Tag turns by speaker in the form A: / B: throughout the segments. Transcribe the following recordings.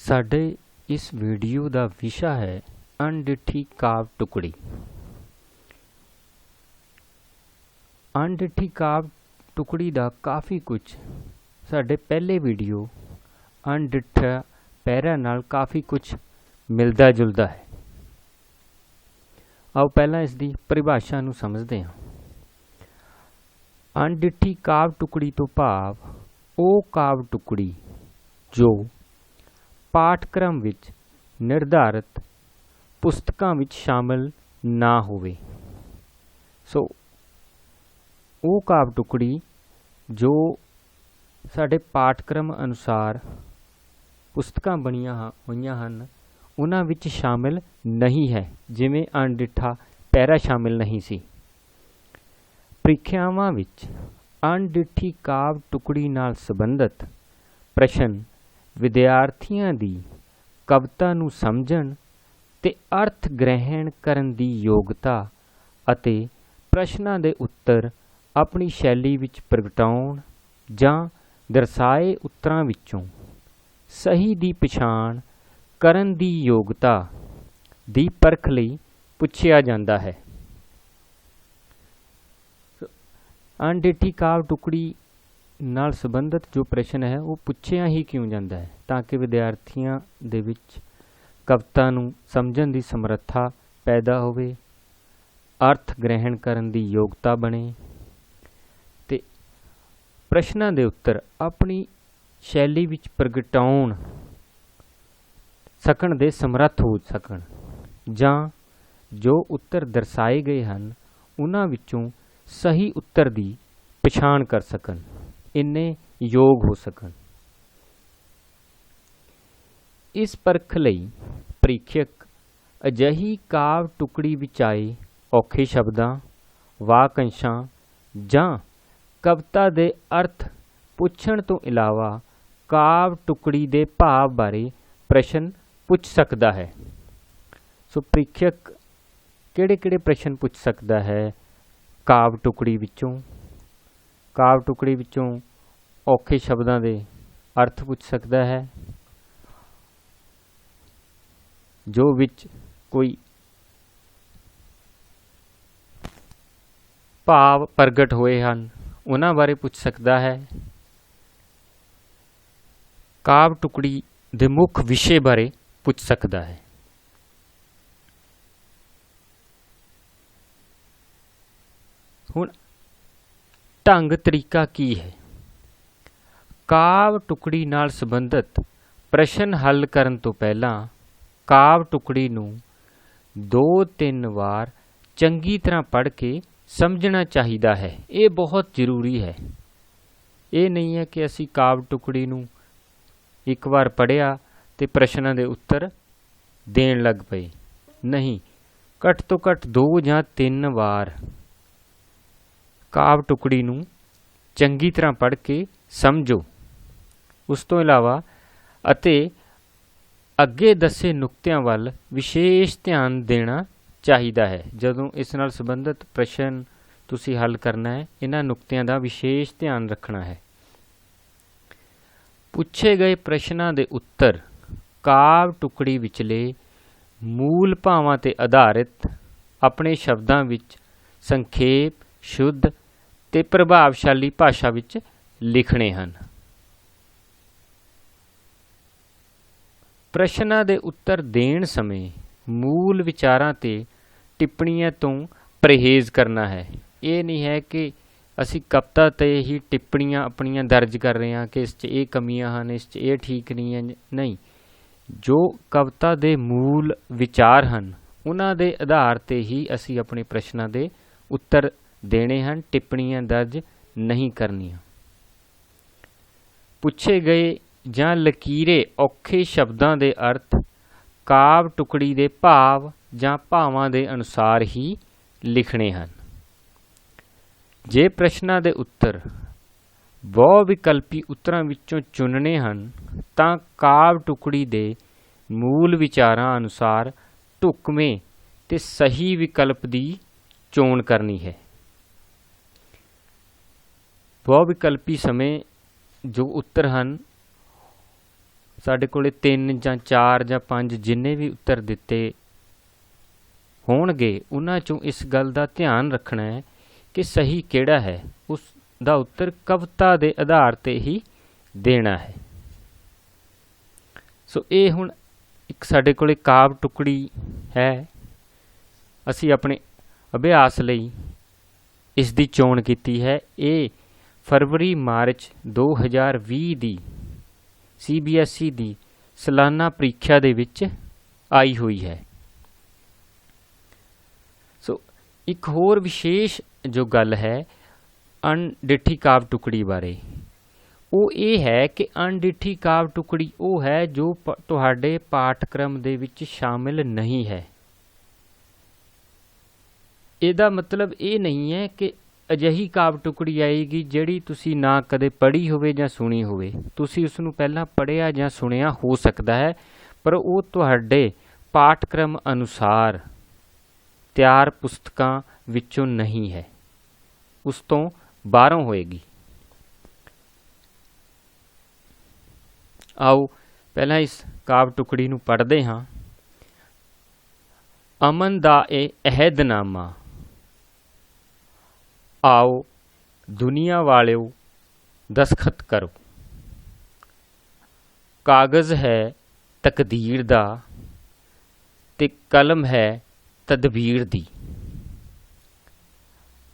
A: ਸਾਡੇ ਇਸ ਵੀਡੀਓ ਦਾ ਵਿਸ਼ਾ ਹੈ ਅਣਡਿੱਠੀ ਕਾਵਿ ਟੁਕੜੀ। ਅਣਡਿੱਠੀ ਕਾਵਿ ਟੁਕੜੀ ਦਾ ਕਾਫੀ ਕੁਝ ਸਾਡੇ ਪਹਿਲੇ ਵੀਡੀਓ ਅਣਡਿੱਠਾ ਪੈਰਾ ਨਾਲ ਕਾਫੀ ਕੁਝ ਮਿਲਦਾ ਜੁਲਦਾ ਹੈ। ਆਓ ਪਹਿਲਾਂ ਇਸ ਦੀ ਪਰਿਭਾਸ਼ਾ ਨੂੰ ਸਮਝਦੇ ਹਾਂ। ਅਣਡਿੱਠੀ ਕਾਵਿ ਟੁਕੜੀ ਤੋਂ ਭਾਵ ਉਹ ਕਾਵਿ ਟੁਕੜੀ ਜੋ ਪਾਠਕ੍ਰਮ ਵਿੱਚ ਨਿਰਧਾਰਿਤ ਪੁਸਤਕਾਂ ਵਿੱਚ ਸ਼ਾਮਲ ਨਾ ਹੋਵੇ। ਸੋ ਉਹ ਕਾਵਿ ਟੁਕੜੀ ਜੋ ਸਾਡੇ ਪਾਠਕ੍ਰਮ ਅਨੁਸਾਰ ਪੁਸਤਕਾਂ ਬਣੀਆਂ ਹੋਈਆਂ ਹਨ ਉਹਨਾਂ ਵਿੱਚ ਸ਼ਾਮਿਲ ਨਹੀਂ ਹੈ, ਜਿਵੇਂ ਅਣਡਿੱਠਾ ਪੈਰਾ ਸ਼ਾਮਿਲ ਨਹੀਂ ਸੀ। ਪ੍ਰੀਖਿਆਵਾਂ ਵਿੱਚ ਅਣਡਿੱਠੀ ਕਾਵਿ ਟੁਕੜੀ ਨਾਲ ਸੰਬੰਧਿਤ ਪ੍ਰਸ਼ਨ ਵਿਦਿਆਰਥੀਆਂ ਦੀ ਕਵਿਤਾ ਨੂੰ ਸਮਝਣ ਤੇ ਅਰਥ ਗ੍ਰਹਿਣ ਕਰਨ ਦੀ ਯੋਗਤਾ ਅਤੇ ਪ੍ਰਸ਼ਨਾਂ ਦੇ ਉੱਤਰ ਆਪਣੀ ਸ਼ੈਲੀ ਵਿੱਚ ਪ੍ਰਗਟਾਉਣ ਜਾਂ ਦਰਸਾਏ ਉੱਤਰਾਂ ਵਿੱਚੋਂ ਸਹੀ ਦੀ ਪਛਾਣ ਕਰਨ ਦੀ ਯੋਗਤਾ ਦੀ ਪਰਖ ਲਈ ਪੁੱਛਿਆ ਜਾਂਦਾ ਹੈ। ਅਣਡਿੱਠੀ ਕਾਵਿ ਟੁਕੜੀ ਨਾਲ ਸੰਬੰਧਿਤ ਜੋ ਪ੍ਰਸ਼ਨ ਹੈ ਉਹ ਪੁੱਛਿਆ ਹੀ ਕਿਉਂ ਜਾਂਦਾ ਹੈ, ਤਾਂ ਕਿ ਵਿਦਿਆਰਥੀਆਂ ਦੇ ਵਿੱਚ ਕਵਿਤਾ ਨੂੰ ਸਮਝਣ ਦੀ ਸਮਰੱਥਾ ਪੈਦਾ ਹੋਵੇ, ਅਰਥ ਗ੍ਰਹਿਣ ਕਰਨ ਦੀ ਯੋਗਤਾ ਬਣੇ ਤੇ ਪ੍ਰਸ਼ਨਾਂ ਦੇ ਉੱਤਰ ਆਪਣੀ ਸ਼ੈਲੀ ਵਿੱਚ ਪ੍ਰਗਟਾਉਣ ਸਕਣ ਦੇ ਸਮਰੱਥ ਹੋ ਸਕਣ, ਜਾਂ ਜੋ ਉੱਤਰ ਦਰਸਾਏ ਗਏ ਹਨ ਉਹਨਾਂ ਵਿੱਚੋਂ ਸਹੀ ਉੱਤਰ ਦੀ ਪਛਾਣ ਕਰ ਸਕਣ, ਇੰਨੇ ਯੋਗ ਹੋ ਸਕਣ। ਇਸ ਪਰਖ ਲਈ ਪ੍ਰੀਖਿਅਕ ਅਜਿਹੀ ਕਾਵਿ ਟੁਕੜੀ ਵਿੱਚ ਆਏ ਔਖੇ ਸ਼ਬਦਾਂ, ਵਾਕੰਸ਼ਾਂ ਜਾਂ ਕਵਿਤਾ ਦੇ ਅਰਥ ਪੁੱਛਣ ਤੋਂ ਇਲਾਵਾ ਕਾਵਿ ਟੁਕੜੀ ਦੇ ਭਾਵ ਬਾਰੇ ਪ੍ਰਸ਼ਨ ਪੁੱਛ ਸਕਦਾ ਹੈ। ਸੋ ਪ੍ਰੀਖਿਅਕ ਕਿਹੜੇ ਪ੍ਰਸ਼ਨ ਪੁੱਛ ਸਕਦਾ ਹੈ ਕਾਵਿ ਟੁਕੜੀ ਵਿੱਚੋਂ? ਕਾਵਿ ਟੁਕੜੀ ਵਿੱਚੋਂ ਔਖੇ ਸ਼ਬਦਾਂ ਦੇ ਅਰਥ ਪੁੱਛ ਸਕਦਾ ਹੈ, ਜੋ ਵਿੱਚ ਕੋਈ ਭਾਵ ਪ੍ਰਗਟ ਹੋਏ ਹਨ ਉਹਨਾਂ ਬਾਰੇ ਪੁੱਛ ਸਕਦਾ ਹੈ। ਕਾਵਿ ਟੁਕੜੀ ਦੇ ਮੁੱਖ ਵਿਸ਼ੇ ਬਾਰੇ ਪੁੱਛ ਸਕਦਾ ਹੈ। ਹੁਣ ਢੰਗ ਤਰੀਕਾ ਕੀ ਹੈ? ਕਾਵਿ ਟੁਕੜੀ ਨਾਲ ਸੰਬੰਧਿਤ ਪ੍ਰਸ਼ਨ ਹੱਲ ਕਰਨ ਤੋਂ ਪਹਿਲਾਂ ਕਾਵਿ ਟੁਕੜੀ ਨੂੰ 2-3 ਵਾਰ ਚੰਗੀ ਤਰ੍ਹਾਂ ਪੜ੍ਹ ਕੇ ਸਮਝਣਾ ਚਾਹੀਦਾ ਹੈ। ਇਹ ਬਹੁਤ ਜ਼ਰੂਰੀ ਹੈ। ਇਹ ਨਹੀਂ ਹੈ ਕਿ ਅਸੀਂ ਕਾਵਿ ਟੁਕੜੀ ਨੂੰ ਇੱਕ ਵਾਰ ਪੜ੍ਹਿਆ ਤੇ ਪ੍ਰਸ਼ਨਾਂ ਦੇ ਉੱਤਰ ਦੇਣ ਲੱਗ ਪਏ। ਨਹੀਂ, ਘੱਟ ਤੋਂ ਘੱਟ 2 ਜਾਂ 3 ਵਾਰ ਕਾਵਿ ਟੁਕੜੀ ਨੂੰ ਚੰਗੀ ਤਰ੍ਹਾਂ ਪੜ੍ਹ ਕੇ ਸਮਝੋ। ਉਸ ਤੋਂ ਇਲਾਵਾ ਅਤੇ ਅੱਗੇ ਦੱਸੇ ਨੁਕਤਿਆਂ ਵੱਲ ਵਿਸ਼ੇਸ਼ ਧਿਆਨ ਦੇਣਾ ਚਾਹੀਦਾ ਹੈ। ਜਦੋਂ ਇਸ ਨਾਲ ਸੰਬੰਧਿਤ ਪ੍ਰਸ਼ਨ ਤੁਸੀਂ ਹੱਲ ਕਰਨਾ ਹੈ, ਇਹਨਾਂ ਨੁਕਤਿਆਂ ਦਾ ਵਿਸ਼ੇਸ਼ ਧਿਆਨ ਰੱਖਣਾ ਹੈ। ਪੁੱਛੇ ਗਏ ਪ੍ਰਸ਼ਨਾਂ ਦੇ ਉੱਤਰ ਕਾਵਿ ਟੁਕੜੀ ਵਿਚਲੇ ਮੂਲ ਭਾਵਾਂ ਤੇ ਆਧਾਰਿਤ ਆਪਣੇ ਸ਼ਬਦਾਂ ਵਿੱਚ ਸੰਖੇਪ, ਸ਼ੁੱਧ ਤੇ ਪ੍ਰਭਾਵਸ਼ਾਲੀ ਭਾਸ਼ਾ ਵਿੱਚ ਲਿਖਣੇ ਹਨ। ਪ੍ਰਸ਼ਨਾਂ ਦੇ ਉੱਤਰ ਦੇਣ ਸਮੇਂ ਮੂਲ ਵਿਚਾਰਾਂ ਤੇ ਟਿੱਪਣੀਆਂ ਤੋਂ ਪਰਹੇਜ਼ ਕਰਨਾ ਹੈ। ਇਹ ਨਹੀਂ ਹੈ ਕਿ ਅਸੀਂ ਕਵਿਤਾ 'ਤੇ ਹੀ ਟਿੱਪਣੀਆਂ ਆਪਣੀਆਂ ਦਰਜ ਕਰ ਰਹੇ ਹਾਂ ਕਿ ਇਸ 'ਚ ਇਹ ਕਮੀਆਂ ਹਨ, ਇਸ 'ਚ ਇਹ ਠੀਕ ਨਹੀਂ ਹੈ। ਨਹੀਂ, ਜੋ ਕਵਿਤਾ ਦੇ ਮੂਲ ਵਿਚਾਰ ਹਨ ਉਹਨਾਂ ਦੇ ਆਧਾਰ 'ਤੇ ਹੀ ਅਸੀਂ ਆਪਣੇ ਪ੍ਰਸ਼ਨਾਂ ਦੇ ਉੱਤਰ ਦੇਣੇ ਹਨ, ਟਿੱਪਣੀਆਂ ਦਰਜ ਨਹੀਂ ਕਰਨੀਆਂ। ਪੁੱਛੇ ਗਏ ਜਾਂ ਲਕੀਰੇ ਔਖੇ ਸ਼ਬਦਾਂ ਦੇ ਅਰਥ ਕਾਵਿ ਟੁਕੜੀ ਦੇ ਭਾਵ ਜਾਂ ਭਾਵਾਂ ਦੇ ਅਨੁਸਾਰ ਹੀ ਲਿਖਣੇ ਹਨ। ਜੇ ਪ੍ਰਸ਼ਨਾਂ ਦੇ ਉੱਤਰ ਬਹੁ ਵਿਕਲਪੀ ਉੱਤਰਾਂ ਵਿੱਚੋਂ ਚੁਣਨੇ ਹਨ ਤਾਂ ਕਾਵਿ ਟੁਕੜੀ ਦੇ ਮੂਲ ਵਿਚਾਰਾਂ ਅਨੁਸਾਰ ਢੁਕਵੇਂ ਤੇ ਸਹੀ ਵਿਕਲਪ ਦੀ ਚੋਣ ਕਰਨੀ ਹੈ। ਬਹੁ ਵਿਕਲਪੀ ਸਮੇਂ ਜੋ ਉੱਤਰ ਹਨ साडे कोले 3 ਜਾਂ 4 ਜਾਂ 5 जिन्ने भी उत्तर दिते होणगे उन्हां चों इस गल का ध्यान रखना है कि सही किहड़ा है, उस दा उत्तर कविता के आधार ते ही देना है। सो ये हुण एक साडे कोले काव टुकड़ी है, असी अपने अभ्यास लई इस दी चोण कीती है। ये फरवरी मार्च 2020 दी CBSE दी सालाना ਪ੍ਰੀਖਿਆ ਦੇ ਵਿੱਚ आई हुई है। सो एक होर विशेष जो गल है अणडिठी काव टुकड़ी बारे, वो ये है कि अणडिठी काव टुकड़ी वो है जो तुहाडे पाठक्रम दे विच शामिल नहीं है। ਇਹਦਾ मतलब ये नहीं है कि ਅਜਿਹੀ ਕਾਵ ਟੁਕੜੀ ਆਏਗੀ ਜਿਹੜੀ ਤੁਸੀਂ ਨਾ ਕਦੇ ਪੜ੍ਹੀ ਹੋਵੇ ਜਾਂ ਸੁਣੀ ਹੋਵੇ। ਤੁਸੀਂ ਉਸ ਨੂੰ ਪਹਿਲਾਂ ਪੜ੍ਹਿਆ ਜਾਂ ਸੁਣਿਆ ਹੋ ਸਕਦਾ ਹੈ, ਪਰ ਉਹ ਤੁਹਾਡੇ ਪਾਠਕ੍ਰਮ ਅਨੁਸਾਰ ਤਿਆਰ ਪੁਸਤਕਾਂ ਵਿੱਚੋਂ ਨਹੀਂ ਹੈ, ਉਸ ਤੋਂ ਬਾਹਰੋਂ ਹੋਏਗੀ। ਆਓ ਪਹਿਲਾਂ ਇਸ ਕਾਵ ਟੁਕੜੀ ਨੂੰ ਪੜ੍ਹਦੇ ਹਾਂ। ਅਮਨ ਦਾ ਇਹ ਅਹਿਦਨਾਮਾ, आओ दुनिया वालिओ दस्तखत करो। कागज़ है तकदीर दा ते कलम है तदबीर दी।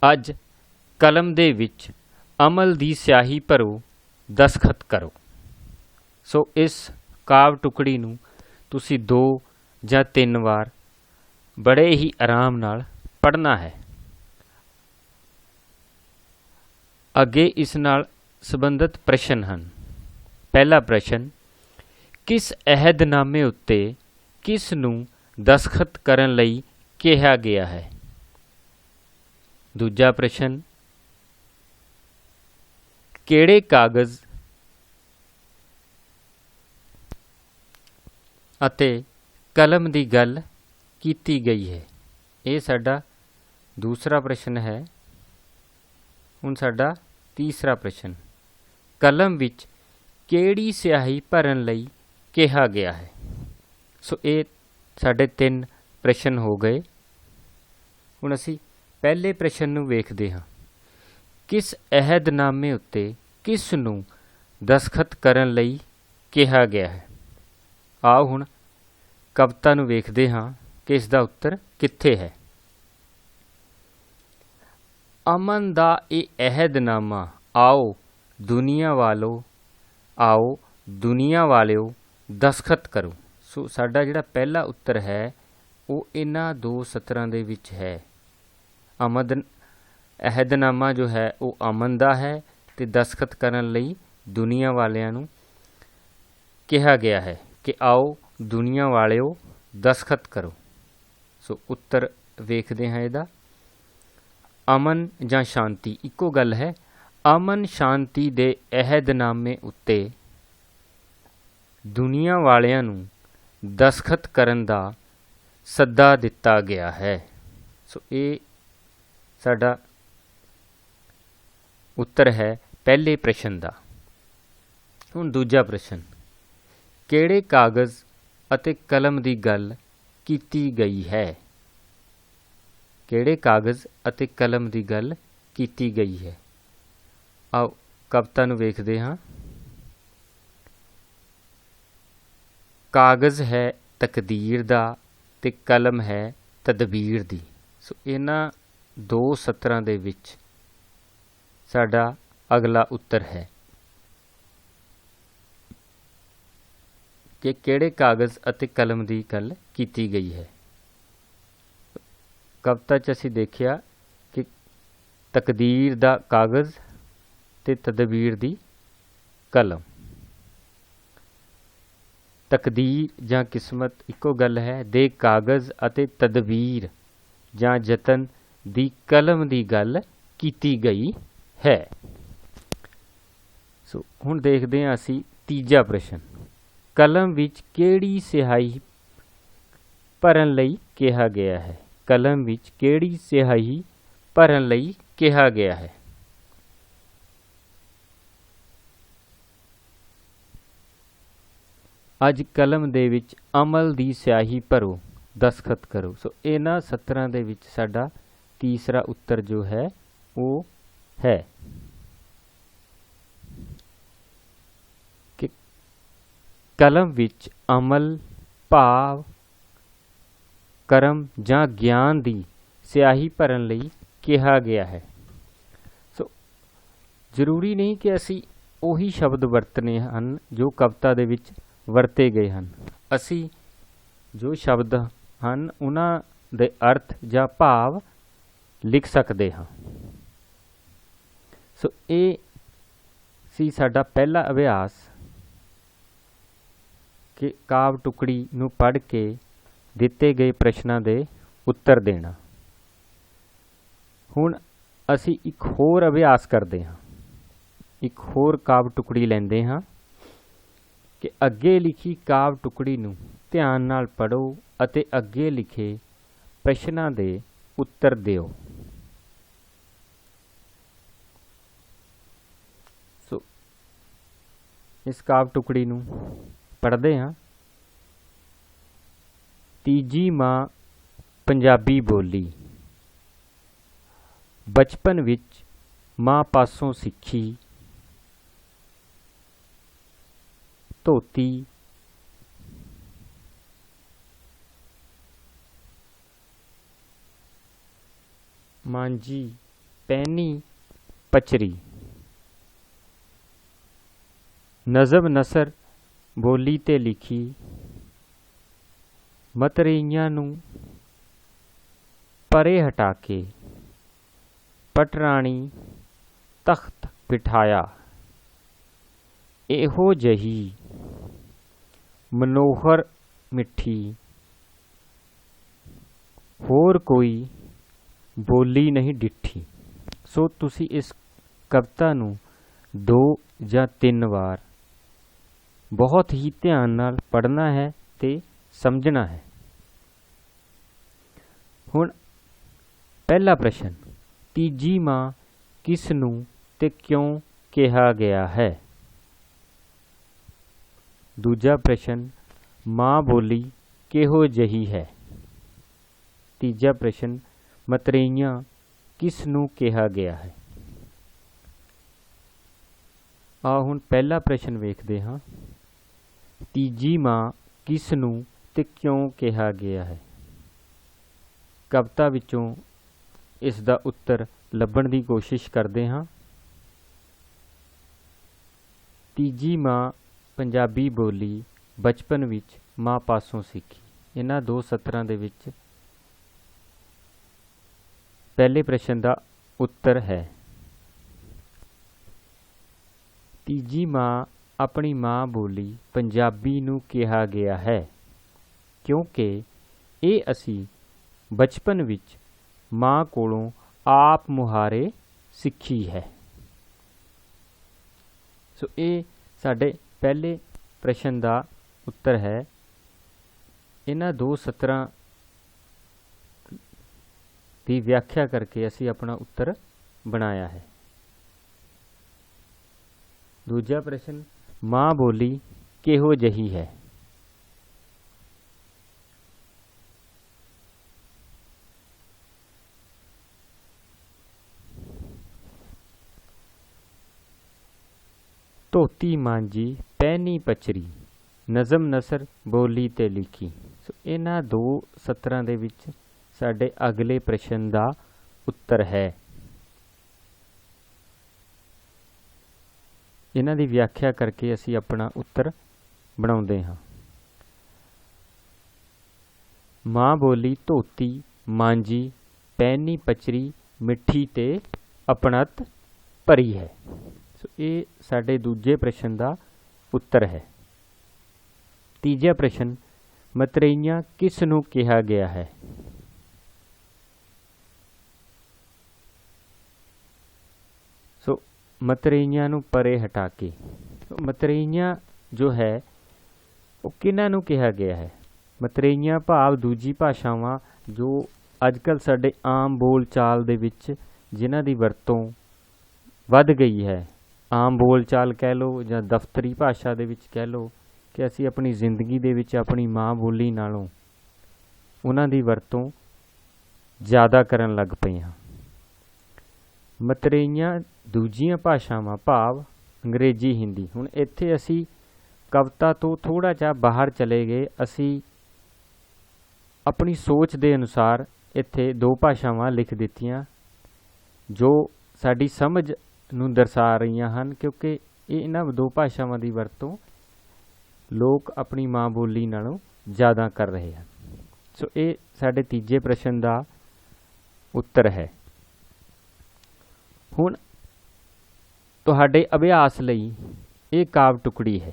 A: अज कलम दे विच अमल दी स्याही भरो, दस्तखत करो। सो इस काव टुकड़ी नूं तुसी 2 ਜਾਂ 3 वार बड़े ही आराम नाल पढ़ना है। ਅੱਗੇ ਇਸ ਨਾਲ ਸੰਬੰਧਿਤ ਪ੍ਰਸ਼ਨ ਹਨ। ਪਹਿਲਾ ਪ੍ਰਸ਼ਨ, ਕਿਸ ਅਹਿਦਨਾਮੇ ਉੱਤੇ ਕਿਸ ਨੂੰ ਦਸਖਤ ਕਰਨ ਲਈ ਕਿਹਾ ਗਿਆ ਹੈ? ਦੂਜਾ ਪ੍ਰਸ਼ਨ, ਕਿਹੜੇ ਕਾਗਜ਼ ਅਤੇ ਕਲਮ ਦੀ ਗੱਲ ਕੀਤੀ ਗਈ ਹੈ? ਇਹ ਸਾਡਾ ਦੂਸਰਾ ਪ੍ਰਸ਼ਨ ਹੈ। ਹੁਣ ਸਾਡਾ ਤੀਸਰਾ ਪ੍ਰਸ਼ਨ, ਕਲਮ ਵਿੱਚ ਕਿਹੜੀ ਸਿਆਹੀ ਭਰਨ ਲਈ ਕਿਹਾ ਗਿਆ ਹੈ? ਸੋ ਇਹ ਸਾਡੇ 3 ਪ੍ਰਸ਼ਨ ਹੋ ਗਏ। ਹੁਣ ਅਸੀਂ ਪਹਿਲੇ ਪ੍ਰਸ਼ਨ ਨੂੰ ਵੇਖਦੇ ਹਾਂ। ਕਿਸ ਅਹਿਦਨਾਮੇ ਉੱਤੇ ਕਿਸ ਨੂੰ ਦਸਖਤ ਕਰਨ ਲਈ ਕਿਹਾ ਗਿਆ ਹੈ? ਆਓ ਹੁਣ ਕਵਿਤਾ ਨੂੰ ਵੇਖਦੇ ਹਾਂ ਕਿ ਇਸ ਦਾ ਉੱਤਰ ਕਿੱਥੇ ਹੈ। अमन दा ये अहदनामा, आओ दुनिया वालो, आओ दुनिया वालिओ दस्तखत करो। सो साडा जिहड़ा पहला उत्तर है वो इन्हां 2 सतरां दे विच है। अहदनामा जो है वो अमन दा है ते दस्तखत करन लई दुनिया वालियां नूं कहा गया है कि आओ दुनिया वालिओ दस्तखत करो। सो उत्तर वेखदे हां इहदा। अमन ਜਾਂ शांति ਇੱਕੋ ਗੱਲ है। अमन शांति ਦੇ ਅਹਿਦਨਾਮੇ ਉੱਤੇ ਦੁਨੀਆ ਵਾਲਿਆਂ ਨੂੰ ਦਸਖਤ ਕਰਨ ਦਾ ਸੱਦਾ ਦਿੱਤਾ ਗਿਆ ਹੈ। ਸੋ ਇਹ ਸਾਡਾ ਉੱਤਰ ਹੈ ਪਹਿਲੇ ਪ੍ਰਸ਼ਨ ਦਾ। ਹੁਣ ਦੂਜਾ ਪ੍ਰਸ਼ਨ, ਕਿਹੜੇ ਕਾਗਜ਼ ਅਤੇ ਕਲਮ ਦੀ ਗੱਲ ਕੀਤੀ ਗਈ ਹੈ? ਕਿਹੜੇ ਕਾਗਜ਼ ਅਤੇ ਕਲਮ ਦੀ ਗੱਲ ਕੀਤੀ ਗਈ ਹੈ? ਆਓ ਕਵਿਤਾ ਨੂੰ ਵੇਖਦੇ ਹਾਂ। ਕਾਗਜ਼ ਹੈ ਤਕਦੀਰ ਦਾ ਤੇ ਕਲਮ ਹੈ ਤਦਬੀਰ ਦੀ। ਸੋ ਇਹਨਾਂ 2 ਸਤਰਾਂ ਦੇ ਵਿੱਚ ਸਾਡਾ ਅਗਲਾ ਉੱਤਰ ਹੈ ਕਿ ਕਿਹੜੇ ਕਾਗਜ਼ ਅਤੇ ਕਲਮ ਦੀ ਗੱਲ ਕੀਤੀ ਗਈ ਹੈ। ਕਵਿਤਾ 'ਚ ਅਸੀਂ ਦੇਖਿਆ ਕਿ ਤਕਦੀਰ ਦਾ ਕਾਗਜ਼ ਤੇ ਤਦਬੀਰ ਦੀ ਕਲਮ। ਤਕਦੀਰ ਜਾਂ ਕਿਸਮਤ ਇੱਕੋ ਗੱਲ ਹੈ। ਦੇ ਕਾਗਜ਼ ਅਤੇ ਤਦਬੀਰ ਜਾਂ ਯਤਨ ਦੀ ਕਲਮ ਦੀ ਗੱਲ ਕੀਤੀ ਗਈ ਹੈ। ਸੋ ਹੁਣ ਦੇਖਦੇ ਹਾਂ ਅਸੀਂ ਤੀਜਾ ਪ੍ਰਸ਼ਨ, ਕਲਮ ਵਿੱਚ ਕਿਹੜੀ ਸਿਆਹੀ ਭਰਨ ਲਈ ਕਿਹਾ ਗਿਆ ਹੈ? ਕਲਮ ਵਿੱਚ ਕਿਹੜੀ ਸਿਆਹੀ ਭਰਨ ਲਈ ਕਿਹਾ ਗਿਆ ਹੈ? ਅੱਜ ਕਲਮ ਦੇ ਵਿੱਚ ਅਮਲ ਦੀ ਸਿਆਹੀ ਭਰੋ, ਦਸਖਤ ਕਰੋ। ਸੋ ਇਹਨਾਂ ਸਤਰਾਂ ਦੇ ਵਿੱਚ ਸਾਡਾ ਤੀਸਰਾ ਉੱਤਰ ਜੋ ਹੈ ਉਹ ਹੈ ਕਿ ਕਲਮ ਵਿੱਚ ਅਮਲ ਭਾਵ ਕਰਮ ਜਾਂ ਗਿਆਨ ਦੀ ਸਿਆਹੀ ਭਰਨ ਲਈ ਕਿਹਾ ਗਿਆ ਹੈ। ਸੋ ਜ਼ਰੂਰੀ ਨਹੀਂ ਕਿ ਅਸੀਂ ਉਹੀ ਸ਼ਬਦ ਵਰਤਨੇ ਹਨ ਜੋ ਕਵਿਤਾ ਦੇ ਵਿੱਚ ਵਰਤੇ ਗਏ ਹਨ। ਅਸੀਂ ਜੋ ਸ਼ਬਦ ਹਨ ਉਹਨਾਂ ਦੇ ਅਰਥ ਜਾਂ ਭਾਵ ਲਿਖ ਸਕਦੇ ਹਾਂ। ਸੋ ਇਹ ਸੀ ਸਾਡਾ ਪਹਿਲਾ ਅਭਿਆਸ ਕਿ ਕਾਵਿ ਟੁਕੜੀ ਨੂੰ ਪੜ੍ਹ ਕੇ ਦਿੱਤੇ ਗਏ ਪ੍ਰਸ਼ਨਾਂ ਦੇ ਉੱਤਰ ਦੇਣਾ। ਹੁਣ ਅਸੀਂ ਇੱਕ ਹੋਰ ਅਭਿਆਸ ਕਰਦੇ ਹਾਂ, ਇੱਕ ਹੋਰ ਕਾਵਿ ਟੁਕੜੀ ਲੈਂਦੇ ਹਾਂ ਕਿ ਅੱਗੇ ਲਿਖੀ ਕਾਵਿ ਟੁਕੜੀ ਨੂੰ ਧਿਆਨ ਨਾਲ ਪੜ੍ਹੋ ਅਤੇ ਅੱਗੇ ਲਿਖੇ ਪ੍ਰਸ਼ਨਾਂ ਦੇ ਉੱਤਰ ਦਿਓ। ਸੋ ਇਸ ਕਾਵਿ ਟੁਕੜੀ ਨੂੰ ਪੜ੍ਹਦੇ ਹਾਂ। ਤੀਜੀ ਮਾਂ ਪੰਜਾਬੀ ਬੋਲੀ, ਬਚਪਨ ਵਿੱਚ ਮਾਂ ਪਾਸੋਂ ਸਿੱਖੀ, ਧੋਤੀ ਮਾਂਜੀ ਪਹਿਨੀ ਪਚਰੀ, ਨਜ਼ਮ ਨਸਰ ਬੋਲੀ ਤੇ ਲਿਖੀ, ਮਤਰੇਈਆਂ ਨੂੰ ਪਰੇ ਹਟਾ ਕੇ ਪਟਰਾਣੀ ਤਖਤ ਬਿਠਾਇਆ, ਇਹੋ ਜਿਹੀ ਮਨੋਹਰ ਮਿੱਠੀ ਹੋਰ ਕੋਈ ਬੋਲੀ ਨਹੀਂ ਡਿੱਠੀ। ਸੋ ਤੁਸੀਂ ਇਸ ਕਵਿਤਾ ਨੂੰ 2 ਜਾਂ 3 ਵਾਰ ਬਹੁਤ ਹੀ ਧਿਆਨ ਨਾਲ ਪੜ੍ਹਨਾ ਹੈ ਤੇ ਸਮਝਣਾ ਹੈ। ਹੁਣ ਪਹਿਲਾ ਪ੍ਰਸ਼ਨ, ਤੀਜੀ ਮਾਂ ਕਿਸ ਨੂੰ ਤੇ ਕਿਉਂ ਕਿਹਾ ਗਿਆ ਹੈ? ਦੂਜਾ ਪ੍ਰਸ਼ਨ, ਮਾਂ ਬੋਲੀ ਕਿਹੋ ਜਿਹੀ ਹੈ? ਤੀਜਾ ਪ੍ਰਸ਼ਨ, ਮਤਰੇਈਆਂ ਕਿਸ ਨੂੰ ਕਿਹਾ ਗਿਆ ਹੈ? ਆਓ ਹੁਣ ਪਹਿਲਾ ਪ੍ਰਸ਼ਨ ਵੇਖਦੇ ਹਾਂ। ਤੀਜੀ ਮਾਂ ਕਿਸ ਨੂੰ ਤੇ ਕਿਉਂ ਕਿਹਾ ਗਿਆ ਹੈ? ਕਵਿਤਾ ਵਿੱਚੋਂ ਇਸ ਦਾ ਉੱਤਰ ਲੱਭਣ ਦੀ ਕੋਸ਼ਿਸ਼ ਕਰਦੇ ਹਾਂ। ਤੀਜੀ ਮਾਂ ਪੰਜਾਬੀ ਬੋਲੀ, ਬਚਪਨ ਵਿੱਚ ਮਾਂ ਪਾਸੋਂ ਸਿੱਖੀ। ਇਹਨਾਂ 2 ਸਤਰਾਂ ਦੇ ਵਿੱਚ ਪਹਿਲੇ ਪ੍ਰਸ਼ਨ ਦਾ ਉੱਤਰ ਹੈ। ਤੀਜੀ ਮਾਂ ਆਪਣੀ ਮਾਂ ਬੋਲੀ ਪੰਜਾਬੀ ਨੂੰ ਕਿਹਾ ਗਿਆ ਹੈ ਕਿਉਂਕਿ ਇਹ ਅਸੀਂ ਬਚਪਨ ਵਿੱਚ ਮਾਂ ਕੋਲੋਂ ਆਪ ਮੁਹਾਰੇ ਸਿੱਖੀ ਹੈ। ਸੋ ਇਹ ਸਾਡੇ ਪਹਿਲੇ ਪ੍ਰਸ਼ਨ ਦਾ ਉੱਤਰ ਹੈ। ਇਹਨਾਂ 2 ਸਤਰਾਂ ਦੀ ਵਿਆਖਿਆ ਕਰਕੇ ਅਸੀਂ ਆਪਣਾ ਉੱਤਰ ਬਣਾਇਆ ਹੈ। ਦੂਜਾ ਪ੍ਰਸ਼ਨ, ਮਾਂ ਬੋਲੀ ਕਿਹੋ ਜਿਹੀ ਹੈ? ਧੋਤੀ ਮਾਂਜੀ ਪਹਿਨੀ ਪਚਰੀ, ਨਜ਼ਮ ਨਸਰ ਬੋਲੀ ਤੇ ਲਿਖੀ। ਸੋ ਇਹਨਾਂ 2 ਸਤਰਾਂ ਦੇ ਵਿੱਚ ਸਾਡੇ ਅਗਲੇ ਪ੍ਰਸ਼ਨ ਦਾ ਉੱਤਰ ਹੈ। ਇਹਨਾਂ ਦੀ ਵਿਆਖਿਆ ਕਰਕੇ ਅਸੀਂ ਆਪਣਾ ਉੱਤਰ ਬਣਾਉਂਦੇ ਹਾਂ। ਮਾਂ ਬੋਲੀ ਧੋਤੀ ਮਾਂਜੀ ਪਹਿਨੀ ਪਚਰੀ, ਮਿੱਠੀ ਤੇ ਅਪਣਤ ਭਰੀ ਹੈ। ਸੋ ਇਹ ਸਾਡੇ ਦੂਜੇ ਪ੍ਰਸ਼ਨ ਦਾ ਉੱਤਰ ਹੈ। ਤੀਜਾ ਪ੍ਰਸ਼ਨ, ਮਤਰੇਈਆਂ ਕਿਸ ਨੂੰ ਕਿਹਾ ਗਿਆ ਹੈ? ਸੋ ਮਤਰੇਈਆਂ ਨੂੰ ਪਰੇ ਹਟਾ ਕੇ, ਮਤਰੇਈਆਂ ਜੋ ਹੈ ਉਹ ਕਿਹਨਾਂ ਨੂੰ ਕਿਹਾ ਗਿਆ ਹੈ? ਮਤਰੇਈਆਂ ਭਾਵ ਦੂਜੀ ਭਾਸ਼ਾਵਾਂ ਜੋ ਅੱਜ ਕੱਲ੍ਹ ਸਾਡੇ ਆਮ ਬੋਲ ਚਾਲ ਦੇ ਵਿੱਚ ਜਿਨ੍ਹਾਂ ਦੀ ਵਰਤੋਂ ਵੱਧ ਗਈ ਹੈ, ਆਮ ਬੋਲ ਚਾਲ ਕਹਿ ਲਓ ਜਾਂ ਦਫ਼ਤਰੀ ਭਾਸ਼ਾ ਦੇ ਵਿੱਚ ਕਹਿ ਲਓ, ਕਿ ਅਸੀਂ ਆਪਣੀ ਜ਼ਿੰਦਗੀ ਦੇ ਵਿੱਚ ਆਪਣੀ ਮਾਂ ਬੋਲੀ ਨਾਲੋਂ ਉਹਨਾਂ ਦੀ ਵਰਤੋਂ ਜ਼ਿਆਦਾ ਕਰਨ ਲੱਗ ਪਏ ਹਾਂ। ਮਤਰੇਈਆਂ ਦੂਜੀਆਂ ਭਾਸ਼ਾਵਾਂ ਭਾਵ ਅੰਗਰੇਜ਼ੀ, ਹਿੰਦੀ। ਹੁਣ ਇੱਥੇ ਅਸੀਂ ਕਵਿਤਾ ਤੋਂ ਥੋੜ੍ਹਾ ਜਿਹਾ ਬਾਹਰ ਚਲੇ ਗਏ। ਅਸੀਂ ਆਪਣੀ ਸੋਚ ਦੇ ਅਨੁਸਾਰ ਇੱਥੇ ਦੋ ਭਾਸ਼ਾਵਾਂ ਲਿਖ ਦਿੱਤੀਆਂ ਜੋ ਸਾਡੀ ਸਮਝ ਨੂੰ ਦਰਸਾ ਰਹੀਆਂ ਹਨ, ਕਿਉਂਕਿ ਇਹਨਾਂ ਦੋ ਭਾਸ਼ਾਵਾਂ ਦੀ ਵਰਤੋਂ ਲੋਕ ਆਪਣੀ ਮਾਂ ਬੋਲੀ ਨਾਲੋਂ ਜ਼ਿਆਦਾ ਕਰ ਰਹੇ ਹਨ। ਸੋ ਇਹ ਸਾਡੇ ਤੀਜੇ ਪ੍ਰਸ਼ਨ ਦਾ ਉੱਤਰ ਹੈ। ਹੁਣ ਤੁਹਾਡੇ ਅਭਿਆਸ ਲਈ ਇਹ ਕਾਵਿ ਟੁਕੜੀ ਹੈ।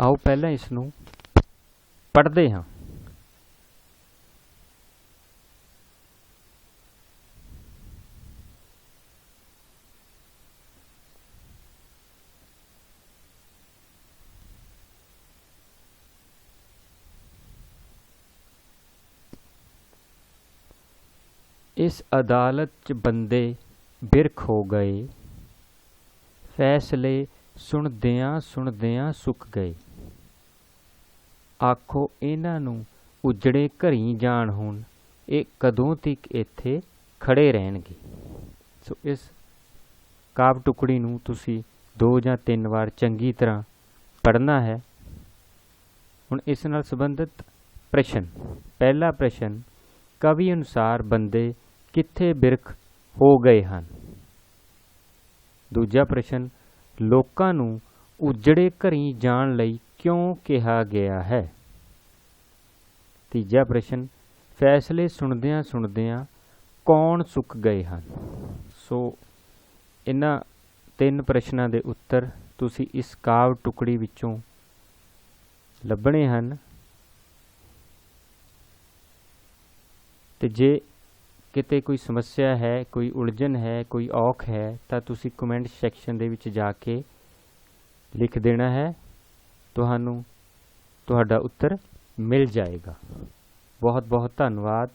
A: ਆਓ ਪਹਿਲਾਂ ਇਸ ਨੂੰ ਪੜ੍ਹਦੇ ਹਾਂ। ਇਸ ਅਦਾਲਤ 'ਚ ਬੰਦੇ ਬਿਰਖ ਹੋ ਗਏ, ਫੈਸਲੇ ਸੁਣਦਿਆਂ ਸੁਣਦਿਆਂ ਸੁੱਕ ਗਏ। ਆਖੋ ਇਹਨਾਂ ਨੂੰ ਉਜੜੇ ਘਰੀਂ ਜਾਣ ਹੁਣ, ਇਹ ਕਦੋਂ ਤੱਕ ਇੱਥੇ ਖੜੇ ਰਹਿਣਗੇ। ਸੋ ਇਸ ਕਾਵਿ ਟੁਕੜੀ ਨੂੰ ਤੁਸੀਂ 2 ਜਾਂ 3 ਵਾਰ ਚੰਗੀ ਤਰ੍ਹਾਂ ਪੜ੍ਹਨਾ ਹੈ। ਹੁਣ ਇਸ ਨਾਲ ਸੰਬੰਧਿਤ ਪ੍ਰਸ਼ਨ। ਪਹਿਲਾ ਪ੍ਰਸ਼ਨ, ਕਵੀ ਅਨੁਸਾਰ ਬੰਦੇ ਕਿੱਥੇ ਬਿਰਖ ਹੋ ਗਏ ਹਨ। ਦੂਜਾ ਪ੍ਰਸ਼ਨ, ਲੋਕਾਂ ਨੂੰ ਉਜੜੇ ਘਰੀਂ ਜਾਣ ਲਈ ਕਿਉਂ ਕਿਹਾ ਗਿਆ ਹੈ। ਤੀਜਾ ਪ੍ਰਸ਼ਨ, ਫੈਸਲੇ ਸੁਣਦਿਆਂ ਸੁਣਦਿਆਂ ਕੌਣ ਸੁੱਕ ਗਏ ਹਨ। ਸੋ ਇਹਨਾਂ 3 ਪ੍ਰਸ਼ਨਾਂ ਦੇ ਉੱਤਰ ਤੁਸੀਂ ਇਸ ਕਾਵਿ ਟੁਕੜੀ ਵਿੱਚੋਂ ਲੱਭਣੇ ਹਨ। ਤੇ ਜੇ ਕਿਤੇ ਕੋਈ ਸਮੱਸਿਆ ਹੈ, ਕੋਈ ਉਲਝਣ ਹੈ, ਕੋਈ ਔਖ ਹੈ ਤਾਂ ਤੁਸੀਂ ਕਮੈਂਟ ਸੈਕਸ਼ਨ ਦੇ ਵਿੱਚ ਜਾ ਕੇ ਲਿਖ ਦੇਣਾ ਹੈ। ਤੁਹਾਨੂੰ ਤੁਹਾਡਾ ਉੱਤਰ ਮਿਲ ਜਾਏਗਾ। ਬਹੁਤ ਬਹੁਤ ਧੰਨਵਾਦ।